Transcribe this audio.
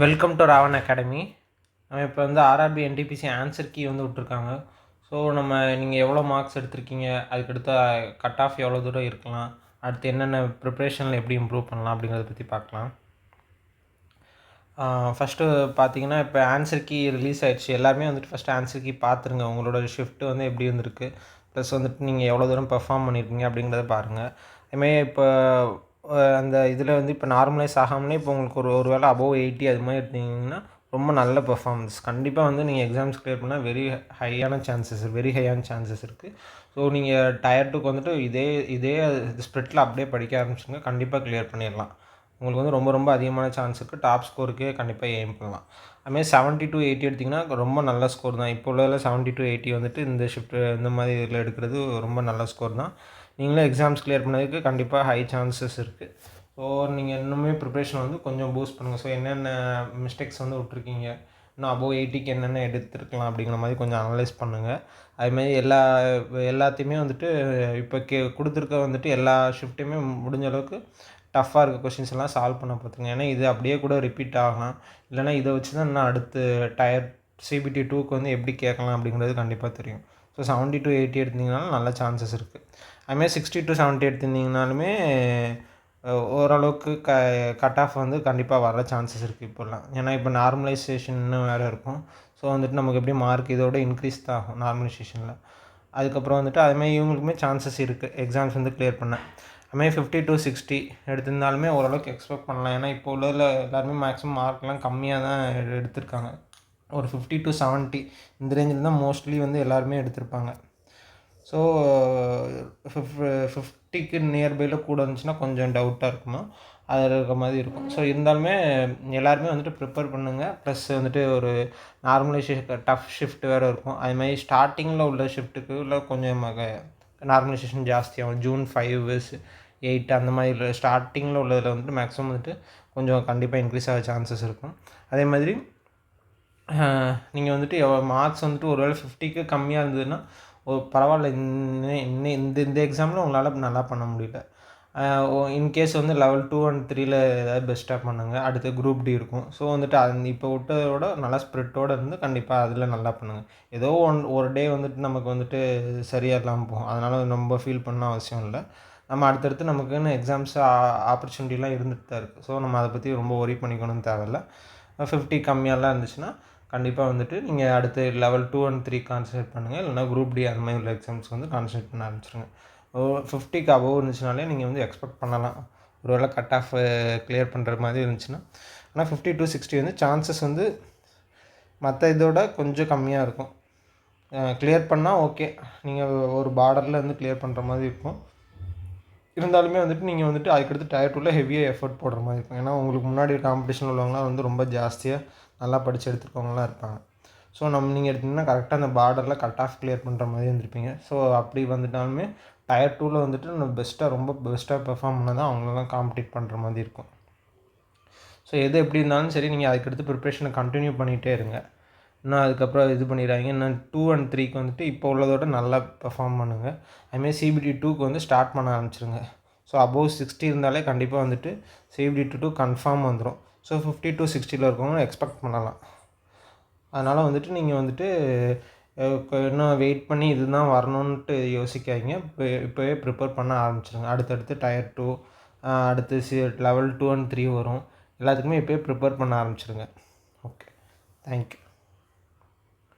Welcome to Raavan academy. நம்ம இப்போ வந்து ஆர்ஆர்பி என்டிபிசி ஆன்சர் கீ வந்து விட்ருக்காங்க. ஸோ நீங்கள் எவ்வளோ மார்க்ஸ் எடுத்திருக்கீங்க, அதுக்கடுத்த கட் ஆஃப் எவ்வளோ தூரம் இருக்கலாம், அடுத்து என்னென்ன ப்ரிப்ரேஷனில் எப்படி இம்ப்ரூவ் பண்ணலாம் அப்படிங்கிறத பற்றி பார்க்கலாம். ஃபஸ்ட்டு பார்த்தீங்கன்னா, இப்போ ஆன்சர் கீ ரிலீஸ் ஆகிடுச்சு. எல்லாருமே வந்துட்டு ஃபஸ்ட்டு ஆன்சர் கீ பார்த்துருங்க. உங்களோட ஷிஃப்ட்டு வந்து எப்படி இருந்திருக்கு, ப்ளஸ் வந்துட்டு நீங்கள் எவ்வளோ தூரம் பெர்ஃபார்ம் பண்ணியிருக்கீங்க அப்படிங்கிறத பாருங்கள். அதுமாதிரி இப்போ அந்த இதில் வந்து இப்போ நார்மலைஸ் ஆகாமலே இப்போ உங்களுக்கு ஒரு வேளை அபோவ் 80 அது மாதிரி இருந்தீங்கன்னா ரொம்ப நல்ல பெர்ஃபார்மன்ஸ். கண்டிப்பாக வந்து நீங்கள் எக்ஸாம்ஸ் கிளியர் பண்ணால் வெரி ஹையான சான்சஸ் இருக்குது. ஸோ நீங்கள் டயர் 2க்கு வந்துட்டு இதே ஸ்ப்ரிட்டில் அப்படியே படிக்க ஆரம்பிச்சுங்க, கண்டிப்பாக கிளியர் பண்ணிடலாம். உங்களுக்கு வந்து ரொம்ப அதிகமான சான்ஸ் இருக்குது. டாப் ஸ்கோருக்கே கண்டிப்பாக எய்ம் பண்ணலாம். அதுமாதிரி 70 to 80 எடுத்திங்கன்னா ரொம்ப நல்ல ஸ்கோர் தான். இப்போ உள்ளதில் 70 to 80 வந்துட்டு இந்த ஷிஃப்ட்டு இந்த மாதிரி இதில் எடுக்கிறது ரொம்ப நல்ல ஸ்கோர் தான். நீங்களும் எக்ஸாம்ஸ் கிளியர் பண்ணதுக்கு கண்டிப்பாக ஹை சான்சஸ் இருக்குது. ஸோ நீங்கள் இன்னுமே ப்ரிப்ரேஷன் வந்து கொஞ்சம் பூஸ்ட் பண்ணுங்கள். ஸோ என்னென்ன மிஸ்டேக்ஸ் வந்து விட்ருக்கீங்க, இன்னும் அபோவ் 80க்கு என்னென்ன எடுத்துருக்கலாம் அப்படிங்கிற மாதிரி கொஞ்சம் அனலைஸ் பண்ணுங்கள். அதுமாதிரி எல்லாத்தையுமே வந்துட்டு இப்போ கொடுத்துருக்க வந்துட்டு எல்லா ஷிஃப்ட்டையுமே முடிஞ்ச அளவுக்கு டஃப்பாக இருக்க கொஷின்ஸ் எல்லாம் சால்வ் பண்ண பார்த்துங்க. ஏன்னா இது அப்படியே கூட ரிப்பீட் ஆகலாம். இல்லைனா இதை வச்சு தான் இன்னும் அடுத்து டயர் CBT 2க்கு வந்து எப்படி கேட்கலாம் அப்படிங்கிறது கண்டிப்பாக தெரியும். ஸோ 70 to 80 எடுத்திங்கனாலும் நல்ல சான்சஸ் இருக்குது. அதுமாதிரி 60 to 70 எடுத்திருந்தீங்கனாலுமே ஓரளவுக்கு கட் ஆஃப் வந்து கண்டிப்பாக வர சான்சஸ் இருக்குது இப்போல்லாம். ஏன்னா இப்போ நார்மலைசேஷன் இன்னும் வேறு இருக்கும். ஸோ வந்துட்டு நமக்கு எப்படி மார்க் இதோட இன்க்ரீஸ் தான் ஆகும் நார்மலைசேஷனில். அதுக்கப்புறம் வந்துட்டு அதுமாதிரி இவங்களுக்குமே சான்சஸ் இருக்குது எக்ஸாம்ஸ் வந்து கிளியர் பண்ண. அதுமாதிரி 50 to 60 எடுத்திருந்தாலுமே ஓரளவுக்கு எக்ஸ்பெக்ட் பண்ணலாம். ஏன்னா இப்போ உள்ளதில் எல்லாருமே மேக்ஸிமம் மார்க்லாம் கம்மியாக தான் எடுத்திருக்காங்க. ஒரு 50 to 70 இந்த ரேஞ்சில் தான் மோஸ்ட்லி வந்து எல்லாருமே எடுத்திருப்பாங்க. ஸோ 50க்கு நியர்பையில் கூட இருந்துச்சுன்னா கொஞ்சம் டவுட்டாக இருக்குமா, அதில் இருக்க மாதிரி இருக்கும். ஸோ இருந்தாலுமே எல்லாருமே வந்துட்டு ப்ரிப்பேர் பண்ணுங்கள். ப்ளஸ் வந்துட்டு ஒரு நார்மலைசேஷன் டஃப் ஷிஃப்ட் வேறு இருக்கும். அதுமாதிரி ஸ்டார்டிங்கில் உள்ள ஷிஃப்ட்டுக்கு உள்ள கொஞ்சம் நார்மலைசேஷன் ஜாஸ்தியாகும். June 5, 8 அந்த மாதிரி ஸ்டார்டிங்கில் உள்ளதில் வந்துட்டு மேக்ஸிமம் வந்துட்டு கொஞ்சம் கண்டிப்பாக இன்க்ரீஸ் ஆக சான்சஸ் இருக்கும். அதே மாதிரி நீங்கள் வந்துட்டு மார்க்ஸ் வந்துட்டு ஒரு வேளை 50க்கு கம்மியாக இருந்ததுன்னா பரவாயில்ல, இந்த எக்ஸாமில் உங்களால் நல்லா பண்ண முடியல. இன்கேஸ் வந்து லெவல் 2 and 3ல் ஏதாவது பெஸ்ட்டாக பண்ணுங்கள். அடுத்து குரூப் டி இருக்கும். ஸோ வந்துட்டு இப்போ விட்டதோட நல்லா ஸ்ப்ரிட்டோடு இருந்து கண்டிப்பாக அதில் நல்லா பண்ணுங்கள். ஏதோ ஒரு டே வந்துட்டு நமக்கு வந்துட்டு சரியாக இல்லாமல் போகும். அதனால் ரொம்ப ஃபீல் பண்ண அவசியம் இல்லை. நம்ம அடுத்தடுத்து நமக்குன்னு எக்ஸாம்ஸ் ஆப்பர்ச்சுனிட்டிலாம் இருந்துட்டு தான் இருக்குது. ஸோ நம்ம அதை பற்றி ரொம்ப ஒரி பண்ணிக்கணும்னு தேவையில்லை. 50 கம்மியாலாம் இருந்துச்சுன்னா கண்டிப்பாக வந்துட்டு நீங்கள் அடுத்து லெவல் 2 and 3 கான்சன்ட்ரேட் பண்ணுங்கள். இல்லைனா குரூப் டி அந்த மாதிரி உள்ள எக்ஸாம்ஸ் வந்து கான்சன்ட்ரேட் பண்ண ஆரம்பிச்சிருங்க. 50க்கு அபோவ் இருந்துச்சுனாலே நீங்கள் வந்து எக்ஸ்பெக்ட் பண்ணலாம் ஒரு வேளை கட் ஆஃப் கிளியர் பண்ணுற மாதிரி இருந்துச்சுன்னா. ஆனால் 50 to 60 வந்து சான்சஸ் வந்து மற்ற இதோட கொஞ்சம் கம்மியாக இருக்கும். கிளியர் பண்ணால் ஓகே, நீங்கள் ஒரு பார்டரில் வந்து கிளியர் பண்ணுற மாதிரி இருக்கும். இருந்தாலுமே வந்துட்டு நீங்கள் வந்துட்டு அதுக்கடுத்து டயர் 2ல் ஹெவியாக எஃபர்ட் போடுற மாதிரி இருக்கும். ஏன்னா உங்களுக்கு முன்னாடி காம்படிஷன் உள்ளவங்களாம் வந்து ரொம்ப ஜாஸ்தியாக நல்லா படித்து எடுத்துருக்கவங்களாம் இருப்பாங்க. ஸோ நீங்கள் எடுத்திங்கன்னா கரெக்டாக அந்த பார்டரில் கட் ஆஃப் கிளியர் பண்ணுற மாதிரி இருந்திருப்பீங்க. ஸோ அப்படி வந்துட்டாலுமே டயர் 2ல் வந்துட்டு நம்ம ரொம்ப பெஸ்ட்டாக பெர்ஃபார்ம் பண்ணால் தான் அவங்களெல்லாம் காம்படிட் பண்ணுற மாதிரி இருக்கும். ஸோ எது எப்படி இருந்தாலும் சரி, நீங்கள் அதுக்கடுத்து ப்ரிப்ரேஷனை கண்டினியூ பண்ணிகிட்டே இருங்க. இன்னும் அதுக்கப்புறம் இது பண்ணிடுறாங்க. இன்னும் 2 and 3க்கு வந்துட்டு இப்போ உள்ளதோட நல்லா பெர்ஃபார்ம் பண்ணுங்கள். அதுமாதிரி CBT 2க்கு வந்து ஸ்டார்ட் பண்ண ஆரம்பிச்சிருங்க. ஸோ அபோவ் 60 இருந்தாலே கண்டிப்பாக வந்துட்டு CBT 2 கன்ஃபார்ம் வந்துடும். ஸோ 50 to 60ல் இருக்கவங்க எக்ஸ்பெக்ட் பண்ணலாம். அதனால் வந்துட்டு நீங்கள் வந்துட்டு இன்னும் வெயிட் பண்ணி இதுதான் வரணுன்ட்டு யோசிக்காதீங்க. இப்போவே ப்ரிப்பேர் பண்ண ஆரம்பிச்சிருங்க. அடுத்தடுத்து டயர் 2 அடுத்து லெவல் 2 and 3 வரும். எல்லாத்துக்குமே இப்போயே ப்ரிப்பேர் பண்ண ஆரம்பிச்சிருங்க. Okay, thank you.